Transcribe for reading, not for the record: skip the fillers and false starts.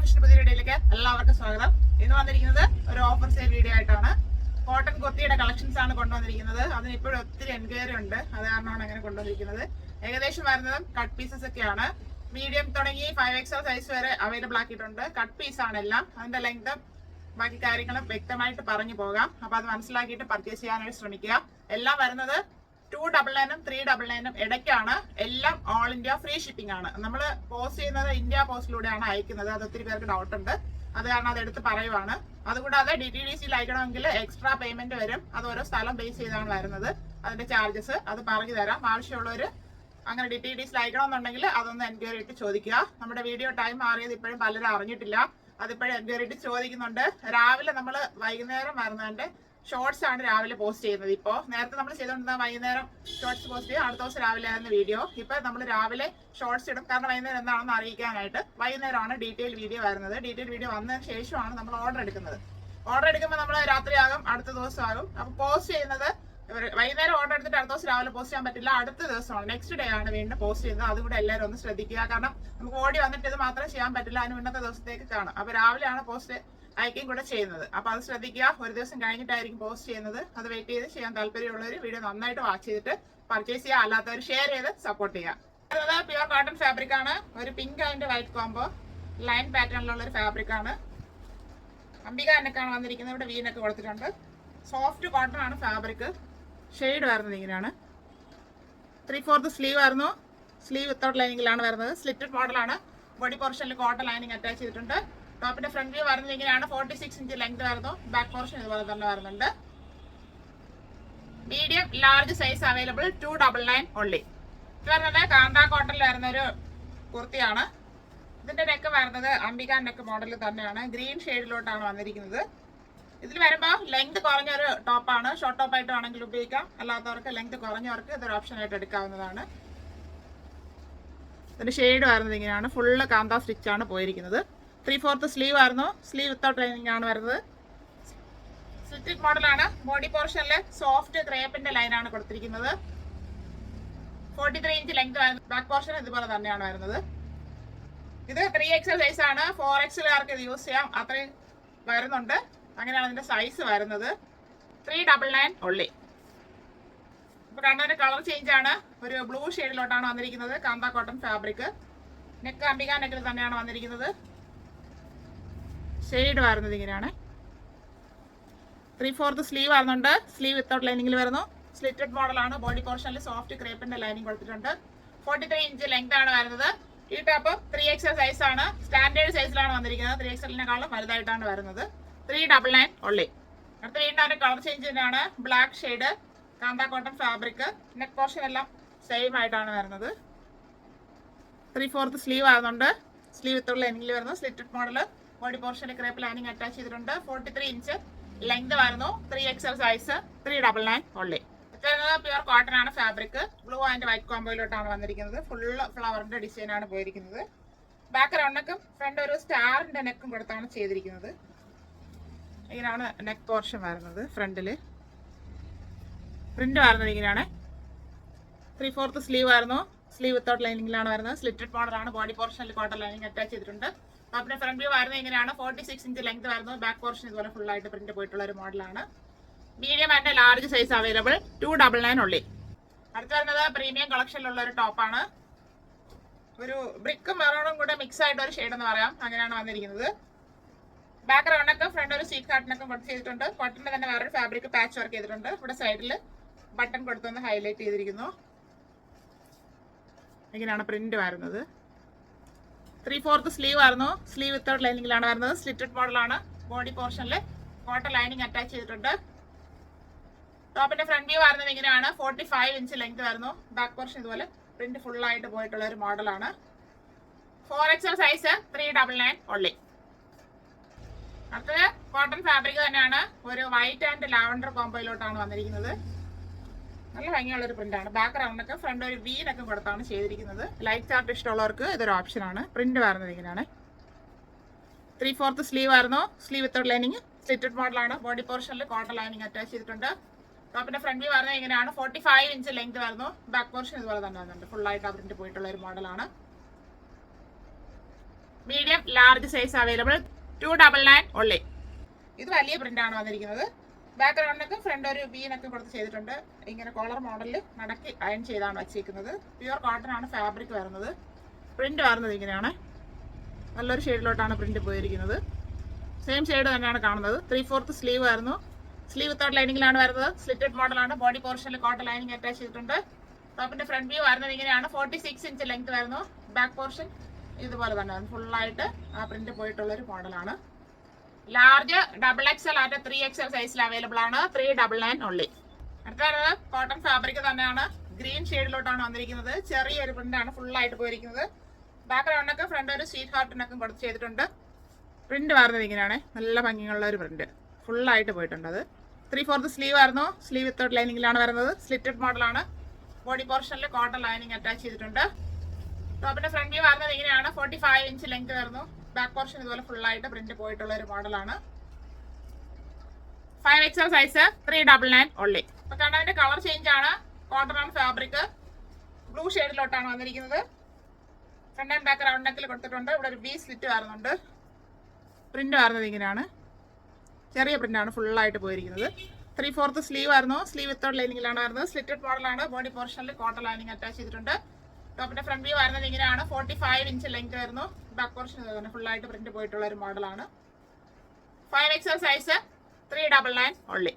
ഫിഷിന്റെ പുതിയ വീഡിയോയിലേക്ക് എല്ലാവർക്കും സ്വാഗതം. ഇന്ന് വന്നിരിക്കുന്നത് ഒരു ഓഫർ സെയിൽ വീഡിയോ ആയിട്ടാണ്. കോട്ടൺ കുർത്തിയുടെ കളക്ഷൻസ് ആണ് കൊണ്ടുവന്നിരിക്കുന്നത്. അതിന് ഇപ്പോഴും ഒത്തിരി എൻക്വയറി ഉണ്ട്, അത് കാരണമാണ് അങ്ങനെ കൊണ്ടുവന്നിരിക്കുന്നത്. ഏകദേശം വരുന്നതും കട്ട് പീസസ് ഒക്കെയാണ്. മീഡിയം തുടങ്ങി 5XL സൈസ് വരെ അവൈലബിൾ ആക്കിയിട്ടുണ്ട്. കട്ട് പീസ് ആണ് എല്ലാം. അതിന്റെ ലെങ്ത് ബാക്കി കാര്യങ്ങളും വ്യക്തമായിട്ട് പറഞ്ഞു പോകാം. അപ്പൊ അത് മനസ്സിലാക്കിയിട്ട് പർച്ചേസ് ചെയ്യാനായിട്ട് ശ്രമിക്കുക. എല്ലാം വരുന്നത് 299 399 ഇടയ്ക്കാണ്. എല്ലാം ഓൾ ഇന്ത്യ ഫ്രീ ഷിപ്പിംഗ് ആണ്. നമ്മൾ പോസ്റ്റ് ചെയ്യുന്നത് ഇന്ത്യ പോസ്റ്റിലൂടെയാണ് അയക്കുന്നത്. അത് ഒത്തിരി പേർക്ക് ഡൗട്ട് ഉണ്ട്, അത് കാരണം അത് എടുത്ത് പറയുവാണ്. അതുകൂടാതെ DTDCയിൽ അയക്കണമെങ്കിൽ എക്സ്ട്രാ പേയ്മെന്റ് വരും. അത് ഓരോ സ്ഥലം ബേസ് ചെയ്താണ് വരുന്നത്. അതിന്റെ ചാർജസ് അത് പറഞ്ഞു തരാം. ആവശ്യമുള്ളവര് അങ്ങനെ DTDCയിൽ അയക്കണമെന്നുണ്ടെങ്കിൽ അതൊന്ന് എൻക്വയറി ഇട്ട് ചോദിക്കുക. നമ്മുടെ വീഡിയോ ടൈം മാറിയത് ഇപ്പോഴും പലരും അറിഞ്ഞിട്ടില്ല. അതിപ്പോഴും എൻക്വയറി ഇട്ട് ചോദിക്കുന്നുണ്ട്. രാവിലെ നമ്മൾ വൈകുന്നേരം വരുന്നതിന്റെ ഷോർട്സ് ആണ് രാവിലെ പോസ്റ്റ് ചെയ്യുന്നത്. ഇപ്പോ നേരത്തെ നമ്മൾ ചെയ്തുകൊണ്ടിരുന്ന വൈകുന്നേരം ഷോർട്സ് പോസ്റ്റ് ചെയ്യും, അടുത്ത ദിവസം രാവിലെ ആയിരുന്നു വീഡിയോ. ഇപ്പൊ നമ്മൾ രാവിലെ ഷോർട്സ് ഇടും, കാരണം വൈകുന്നേരം എന്താണെന്ന് അറിയിക്കാനായിട്ട്. വൈകുന്നേരമാണ് ഡീറ്റെയിൽ വീഡിയോ വരുന്നത്. ഡീറ്റെയിൽ വീഡിയോ വന്നതിന് ശേഷമാണ് നമ്മൾ ഓർഡർ എടുക്കുന്നത്. ഓർഡർ എടുക്കുമ്പോൾ നമ്മൾ രാത്രിയാകും, അടുത്ത ദിവസം ആകും. അപ്പൊ പോസ്റ്റ് ചെയ്യുന്നത് വൈകുന്നേരം ഓർഡർ എടുത്തിട്ട് അടുത്ത ദിവസം രാവിലെ പോസ്റ്റ് ചെയ്യാൻ പറ്റില്ല. അടുത്ത ദിവസമാണ്, നെക്സ്റ്റ് ഡേ ആണ് വീണ്ടും പോസ്റ്റ് ചെയ്യുന്നത്. അതുകൂടെ എല്ലാവരും ഒന്ന് ശ്രദ്ധിക്കുക. കാരണം നമുക്ക് ഓടി വന്നിട്ട് ഇത് മാത്രം ചെയ്യാൻ പറ്റില്ല, അതിന് മുന്നത്തെ ദിവസത്തേക്ക് കാണാം. അപ്പൊ രാവിലെയാണ് പോസ്റ്റ് അയക്കുകയും കൂടെ ചെയ്യുന്നത്. അപ്പൊ അത് ശ്രദ്ധിക്കുക. ഒരു ദിവസം കഴിഞ്ഞിട്ടായിരിക്കും പോസ്റ്റ് ചെയ്യുന്നത്. അത് വെയിറ്റ് ചെയ്ത് ചെയ്യാൻ താല്പര്യമുള്ളവർ വീഡിയോ നന്നായിട്ട് വാച്ച് ചെയ്തിട്ട് പർച്ചേസ് ചെയ്യുക. അല്ലാത്തവർ ഷെയർ ചെയ്ത് സപ്പോർട്ട് ചെയ്യുക. പ്യുവർ കോട്ടൺ ഫാബ്രിക് ആണ്. ഒരു pink and white combo line പാറ്റേണിലുള്ള ഒരു ഫാബ്രിക് ആണ്. അംബിക നെക്കാണ് വന്നിരിക്കുന്നത്. ഇവിടെ വീനൊക്കെ കൊടുത്തിട്ടുണ്ട്. സോഫ്റ്റ് കോട്ടൺ ആണ് ഫാബ്രിക്. ഷെയ്ഡ് വരുന്നത് ഇങ്ങനെയാണ്. 3/4 സ്ലീവ് ആയിരുന്നു. സ്ലീവ് വിത്തൗട്ട് ലൈനിങ്ങിലാണ് വരുന്നത്. സ്ലിറ്റഡ് മോഡലാണ്. ബോഡി പോർഷനിൽ കോട്ടൺ ലൈനിങ് അറ്റാച്ച് ചെയ്തിട്ടുണ്ട്. ടോപ്പിന്റെ ഫ്രണ്ട് വ്യൂ വരുന്നത് ഇങ്ങനെയാണ്. 46 ഇഞ്ച് ലെങ്ത് വരുന്നു. ബാക്ക് പോർഷൻ ഇതുപോലെ തന്നെ വരുന്നുണ്ട്. Medium large size available. 299 only. ഇത് വരുന്നത് കാന്ത കോട്ടണിൽ വരുന്ന ഒരു കുർത്തിയാണ്. ഇതിന്റെ നെക്ക് വരുന്നത് അംബിക നെക്ക് മോഡലിൽ തന്നെയാണ്. ഗ്രീൻ ഷെയ്ഡിലോട്ടാണ് വന്നിരിക്കുന്നത്. ഇതിൽ വരുമ്പോൾ ലെങ്ത് കുറഞ്ഞൊരു ടോപ്പാണ്. ഷോർട്ട് ടോപ്പ് ആയിട്ട് വേണമെങ്കിൽ ഉപയോഗിക്കാം. അല്ലാത്തവർക്ക് ലെങ്ത് കുറഞ്ഞവർക്ക് ഇതൊരു ഓപ്ഷൻ ആയിട്ട് എടുക്കാവുന്നതാണ്. ഇതിന്റെ ഷെയ്ഡ് വരുന്നത് ഇങ്ങനെയാണ്. ഫുള്ള് കാന്ത സ്റ്റിച്ച് ആണ് പോയിരിക്കുന്നത്. 3/4 സ്ലീവ് ആയിരുന്നു. സ്ലീവ് വിത്തൗട്ട് ലൈനിങ് ആണ് വരുന്നത്. സ്ലിറ്റഡ് മോഡലാണ്. ബോഡി പോർഷനിൽ സോഫ്റ്റ് ക്രേപ്പിന്റെ ലൈനാണ് കൊടുത്തിരിക്കുന്നത്. 43 ഇഞ്ച് ലെങ്ത് വരുന്നത്. ബാക്ക് പോർഷൻ ഇതുപോലെ തന്നെയാണ് വരുന്നത്. ഇത് 3XL സൈസ് ആണ്. 4XLകാർക്ക് ഇത് യൂസ് ചെയ്യാം. അത്രയും വരുന്നുണ്ട്. അങ്ങനെയാണ് ഇതിന്റെ സൈസ് വരുന്നത്. 399 ഉള്ളി. ഇപ്പൊ കണ്ണന്റെ കളർ ചേഞ്ച് ആണ്. ഒരു ബ്ലൂ ഷെയ്ഡിലോട്ടാണ് വന്നിരിക്കുന്നത്. കാന്ത കോട്ടൺ ഫാബ്രിക്. നെക്ക് അംബിക നെക്കിൽ തന്നെയാണ് വന്നിരിക്കുന്നത്. ഷെയ്ഡ് വരുന്നത് ഇങ്ങനെയാണ്. 3/4 സ്ലീവ് വരുന്നുണ്ട്. സ്ലീവ് വിത്തൗട്ട് ലൈനിങ്ങിൽ വരുന്നു. സ്ലിറ്റഡ് മോഡലാണ്. ബോഡി പോർഷനിൽ സോഫ്റ്റ് ക്രേപ്പിന്റെ ലൈനിങ് കൊടുത്തിട്ടുണ്ട്. 43 ഇഞ്ച് ലെങ്ത് ആണ് വരുന്നത്. ഈ ടോപ്പ് 3XL സൈസ് ആണ്. സ്റ്റാൻഡേർഡ് സൈസിലാണ് വന്നിരിക്കുന്നത്. 3XLനെക്കാളും വലുതായിട്ടാണ് വരുന്നത്. 399 ഉള്ളി. അടുത്ത വീണ്ടും അതിന്റെ കളർ ചേഞ്ച് തന്നെയാണ്. ബ്ലാക്ക് ഷെയ്ഡ് കാന്ത കോട്ടൺ ഫാബ്രിക്. നെക്ക് പോർഷൻ എല്ലാം സെയിം ആയിട്ടാണ് വരുന്നത്. 3/4 സ്ലീവ് ആകുന്നുണ്ട്. സ്ലീവ് വിത്തുള്ള ലൈനിങ്ങിൽ വരുന്നു. Slitted model. ബോഡി പോർഷനിൽ ക്രേപ്പ് ലൈനിങ് അറ്റാച്ച് ചെയ്തിട്ടുണ്ട്. 43 ഇഞ്ച് ലെങ്ത് വരുന്നു. 3XL size. 399 ഉള്ളി. പ്യുവർ കോട്ടൺ ആണ് ഫാബ്രിക്. ബ്ലൂ ആൻഡ് വൈറ്റ് കോംബോയിലോട്ടാണ് വന്നിരിക്കുന്നത്. ഫുള്ള് ഫ്ലവറിന്റെ ഡിസൈൻ ആണ് പോയിരിക്കുന്നത്. ബാക്ക് റൗണ്ടക്കും ഫ്രണ്ട് ഒരു സ്റ്റാറിന്റെ നെക്കും കൊടുത്താണ് ചെയ്തിരിക്കുന്നത്. ഇങ്ങനെയാണ് നെക്ക് പോർഷൻ വരുന്നത്. ഫ്രണ്ടില് പ്രിന്റ് വരുന്നത് ഇങ്ങനെയാണ്. 3/4 സ്ലീവ് ആയിരുന്നു. സ്ലീവ് വിത്തൗട്ട് ലൈനിങ്ങിലാണ് വരുന്നത്. സ്ലിറ്റഡ് മോഡലാണ്. ബോഡി പോർഷനിൽ കോട്ടൺ ലൈനിങ് അറ്റാച്ച് ചെയ്തിട്ടുണ്ട്. ടോപ്പിന്റെ ഫ്രണ്ട് വ്യൂ വരുന്നത് ഇങ്ങനെയാണ്. 46 ഇഞ്ച് ലെങ്ത് വരുന്നു. ബാക്ക് പോർഷൻ ഇതുപോലെ ഫുൾ ആയിട്ട് പ്രിന്റ് പോയിട്ടുള്ള ഒരു മോഡലാണ്. Medium and large size available. 299 ഉള്ളി. അടുത്ത് വരുന്നത് പ്രീമിയം കളക്ഷനിലുള്ള ഒരു ടോപ്പാണ്. ഒരു ബ്രിക്കും മെറൂണും കൂടെ മിക്സ് ആയിട്ട് ഒരു ഷെയ്ഡ് എന്ന് പറയാം. അങ്ങനെയാണ് വന്നിരിക്കുന്നത്. ബാക്ക് റൗണ്ടൊക്കെ ഫ്രണ്ട് ഒരു സീറ്റ് കാർട്ടിനൊക്കെ കൊടുത്ത് ചെയ്തിട്ടുണ്ട്. കോട്ടന്റെ തന്നെ വേറൊരു ഫാബ്രിക് പാച്ച് വർക്ക് ചെയ്തിട്ടുണ്ട്. ഇവിടെ സൈഡിൽ ബട്ടൺ കൊടുത്തൊന്ന് ഹൈലൈറ്റ് ചെയ്തിരിക്കുന്നു. ഇങ്ങനെയാണ് പ്രിന്റ് വരുന്നത്. 3/4 സ്ലീവ് ആയിരുന്നു. സ്ലീവ് വിത്തൗട്ട് ലൈനിങ്ങിലാണ് വരുന്നത്. സ്ലിറ്റഡ് മോഡലാണ്. ബോഡി പോർഷനിൽ കോട്ടൺ ലൈനിങ് അറ്റാച്ച് ചെയ്തിട്ടുണ്ട്. ടോപ്പിന്റെ ഫ്രണ്ട് വ്യൂ വരുന്നത് ഇങ്ങനെയാണ്. 45 ഇഞ്ച് ലെങ്ത് വരുന്നു. ബാക്ക് പോർഷൻ ഇതുപോലെ പ്രിന്റ് ഫുൾ ആയിട്ട് പോയിട്ടുള്ള ഒരു മോഡലാണ്. 4XL size. 399 ഉള്ളി. അടുത്തത് കോട്ടൺ ഫാബ്രിക് തന്നെയാണ്. ഒരു വൈറ്റ് ആൻഡ് ലാവൻഡർ കോംബോയിലോട്ടാണ് വന്നിരിക്കുന്നത്. നല്ല ഭംഗിയുള്ള ഒരു പ്രിന്റാണ്. ബാക്ക് റൗണ്ടൊക്കെ ഫ്രണ്ട് ഒരു വീനൊക്കെ കൊടുത്താണ് ചെയ്തിരിക്കുന്നത്. ലൈറ്റ് ചാർട്ട് ഇഷ്ടമുള്ളവർക്ക് ഇതൊരു ഓപ്ഷനാണ്. പ്രിന്റ് വരുന്നത് ഇങ്ങനെയാണ്. 3/4 സ്ലീവ് ആയിരുന്നു. Sleeve without lining. സ്ലിറ്റഡ് മോഡലാണ്. ബോഡി പോർഷനിൽ കോട്ടൺ ലൈനിങ് അറ്റാച്ച് ചെയ്തിട്ടുണ്ട്. ടോപ്പിന്റെ ഫ്രണ്ട് വ്യൂ വരുന്നത് ഇങ്ങനെയാണ്. 45 ഇഞ്ച് ലെങ്ത് വരുന്നു. ബാക്ക് പോർഷൻ ഇതുപോലെ തന്നെ വരുന്നുണ്ട്. ഫുൾ ആയിട്ട് പ്രിന്റ് പോയിട്ടുള്ള ഒരു മോഡലാണ്. മീഡിയം ലാർജ് സൈസ് അവൈലബിൾ 299 ഉള്ളി. ഇത് വലിയ പ്രിന്റ് ആണ് വന്നിരിക്കുന്നത്. ബാക്ക്ഗ്രൗണ്ടിനൊക്കെ ഫ്രണ്ട് ഒരു വീനൊക്കെ കൊടുത്ത് ചെയ്തിട്ടുണ്ട്. ഇങ്ങനെ കോളർ മോഡലിൽ മടക്കി അയൺ ചെയ്താണ് വെച്ചിരിക്കുന്നത്. പ്യുവർ കോട്ടൺ ആണ് ഫാബ്രിക് വരുന്നത്. പ്രിന്റ് വരുന്നത് ഇങ്ങനെയാണ്. നല്ലൊരു ഷെയ്ഡിലോട്ടാണ് പ്രിന്റ് പോയിരിക്കുന്നത്. സെയിം ഷെയ്ഡ് തന്നെയാണ് കാണുന്നത്. 3/4 സ്ലീവ് ആയിരുന്നു. സ്ലീവ് വിത്തൗട്ട് ലൈനിങ്ങിലാണ് വരുന്നത്. സ്ലിറ്റഡ് മോഡലാണ്. ബോഡി പോർഷനിൽ കോട്ടൺ ലൈനിങ് അറ്റാച്ച് ചെയ്തിട്ടുണ്ട്. ടോപ്പിന്റെ ഫ്രണ്ട് വ്യൂ വരുന്നത് ഇങ്ങനെയാണ്. 46 ഇഞ്ച് ലെങ്ത് വരുന്നു. ബാക്ക് പോർഷൻ ഇതുപോലെ തന്നെ ഫുള്ളായിട്ട് ആ പ്രിന്റ് പോയിട്ടുള്ള ഒരു മോഡലാണ്. ലാർജ് XXL ആയിട്ട് 3XL സൈസിൽ അവൈലബിൾ ആണ്. 399 ഉള്ളി. അടുത്തത് കോട്ടൺ ഫാബ്രിക് തന്നെയാണ്. ഗ്രീൻ ഷെയ്ഡിലോട്ടാണ് വന്നിരിക്കുന്നത്. ചെറിയൊരു പ്രിന്റ് ആണ് ഫുള്ളായിട്ട് പോയിരിക്കുന്നത്. ബാക്ക്ഗ്രൗണ്ടൊക്കെ ഫ്രണ്ട് ഒരു സ്വീറ്റ് ഹാർട്ടിനൊക്കെ കൊടുത്ത് ചെയ്തിട്ടുണ്ട്. പ്രിന്റ് വരുന്നത് ഇങ്ങനെയാണ്. നല്ല ഭംഗിയുള്ള ഒരു പ്രിന്റ് ഫുള്ളായിട്ട് പോയിട്ടുണ്ട്. അത് 3/4 സ്ലീവ് ആയിരുന്നു. സ്ലീവ് വിത്തൗട്ട് ലൈനിങ്ങിലാണ് വരുന്നത്. സ്ലിറ്റഡ് മോഡലാണ്. ബോഡി പോർഷനിൽ കോട്ടൺ ലൈനിങ് അറ്റാച്ച് ചെയ്തിട്ടുണ്ട്. ടോപ്പിന്റെ ഫ്രണ്ട് വ്യൂ വരുന്നത് ഇങ്ങനെയാണ്. 45 ഇഞ്ച് ലെങ്ത് വരുന്നു. ബാക്ക് പോർഷൻ ഇതുപോലെ ഫുള്ളായിട്ട് പ്രിന്റ് പോയിട്ടുള്ള ഒരു മോഡലാണ്. 5XL സൈസ് 399 ഉള്ളി. അപ്പൊ കണ്ടതിന്റെ കളർ ചേഞ്ച് ആണ്. കോട്ടൺ ആൻഡ് ഫാബ്രിക് ബ്ലൂ ഷെയ്ഡിലോട്ടാണ് വന്നിരിക്കുന്നത്. ഫ്രണ്ട് ആൻഡ് ബാക്ക് റൗണ്ട് നെക്കിൽ കൊടുത്തിട്ടുണ്ട്. ഇവിടെ ഒരു വി സ്ലിറ്റ് വരുന്നുണ്ട്. പ്രിന്റ് വരുന്നത് ഇങ്ങനെയാണ്. ചെറിയ പ്രിന്റ് ആണ് ഫുള്ളായിട്ട് പോയിരിക്കുന്നത്. 3/4 സ്ലീവ് ആയിരുന്നു. സ്ലീവ് വിത്തൗട്ട് ലൈനിങ്ങിലാണ് വരുന്നത്. സ്ലിറ്റഡ് മോഡലാണ്. ബോഡി പോർഷനിൽ കോട്ടൺ ലൈനിങ് അറ്റാച്ച് ചെയ്തിട്ടുണ്ട്. ടോപ്പിന്റെ ഫ്രണ്ട് വ്യൂ വരുന്നത് ഇങ്ങനെയാണ്. 45 ഇഞ്ച് ലെങ്ത് വരുന്നു. ബാക്ക് പോർഷൻ ഫുള്ളായിട്ട് പ്രിന്റ് പോയിട്ടുള്ള ഒരു മോഡലാണ്. 5XL സൈസ് 399 ഉള്ളി.